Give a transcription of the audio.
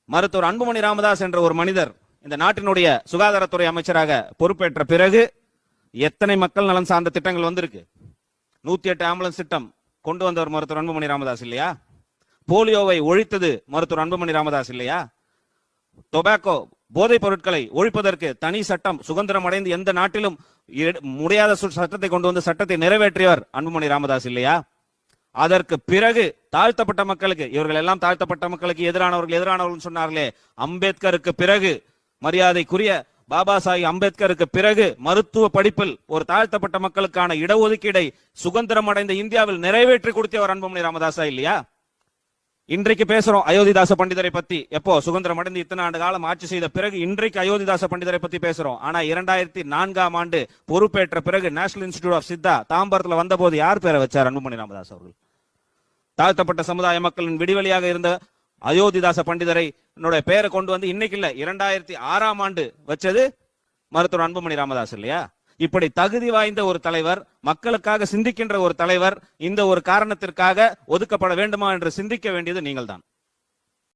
மருத்துவர் அன்புமணி ராமதாஸ் என்ற ஒரு மனிதர் இந்த நாட்டினுடைய சுகாதாரத்துறை அமைச்சராக பொறுப்பேற்ற பிறகு எத்தனை மக்கள் நலன் சார்ந்த திட்டங்கள் வந்திருக்கு. 108 ஆம்புலன்ஸ் திட்டம் கொண்டு வந்தவர் மருத்துவர் அன்புமணி ராமதாஸ் இல்லையா? போலியோவை ஒழித்தது மருத்துவர் அன்புமணி ராமதாஸ் இல்லையா? டொபாக்கோ போதைப் பொருட்களை ஒழிப்பதற்கு தனி சட்டம் சுதந்திரம் அடைந்து எந்த நாட்டிலும் முடியாத சட்டத்தை கொண்டு வந்து சட்டத்தை நிறைவேற்றியவர் அன்புமணி ராமதாஸ் இல்லையா? அதற்கு பிறகு தாழ்த்தப்பட்ட மக்களுக்கு, இவர்கள் எல்லாம் தாழ்த்தப்பட்ட மக்களுக்கு எதிரானவர்கள் சொன்னார்களே, அம்பேத்கருக்கு பிறகு, மரியாதைக்குரிய பாபா சாஹிப் அம்பேத்கருக்கு பிறகு மருத்துவ படிப்பில் ஒரு தாழ்த்தப்பட்ட மக்களுக்கான இடஒதுக்கீடை சுதந்திரம் அடைந்த இந்தியாவில் நிறைவேற்றி கொடுத்தவர் அன்புமணி ராமதாஸா இல்லையா? இன்றைக்கு பேசுறோம் அயோத்திதாச பண்டிதரை பத்தி. எப்போ சுதந்திரம் அடைந்து இத்தனை ஆண்டு காலம் ஆட்சி செய்த பிறகு இன்றைக்கு அயோத்திதாச பண்டிதரை பத்தி பேசுறோம். ஆனா 2004ஆம் ஆண்டு பொறுப்பேற்ற பிறகு நேஷனல் இன்ஸ்டிடியூட் ஆஃப் சித்தா தாம்பரத்துல வந்த போது யார் பேரை வச்சார்? அன்புமணி ராமதாஸ் அவர்கள். தாழ்த்தப்பட்ட சமுதாய மக்களின் விடிவெளியாக இருந்த அயோத்திதாச பண்டிதரை பெயரை கொண்டு வந்து இன்னைக்கு இல்ல 2006ஆம் ஆண்டு வச்சது மருத்துவர் அன்புமணி ராமதாஸ் இல்லையா? இப்படி தகுதி வாய்ந்த ஒரு தலைவர், மக்களுக்காக சிந்திக்கின்ற ஒரு தலைவர் இந்த ஒரு காரணத்திற்காக ஒதுக்கப்பட வேண்டுமா என்று சிந்திக்க வேண்டியது நீங்கள் தான்.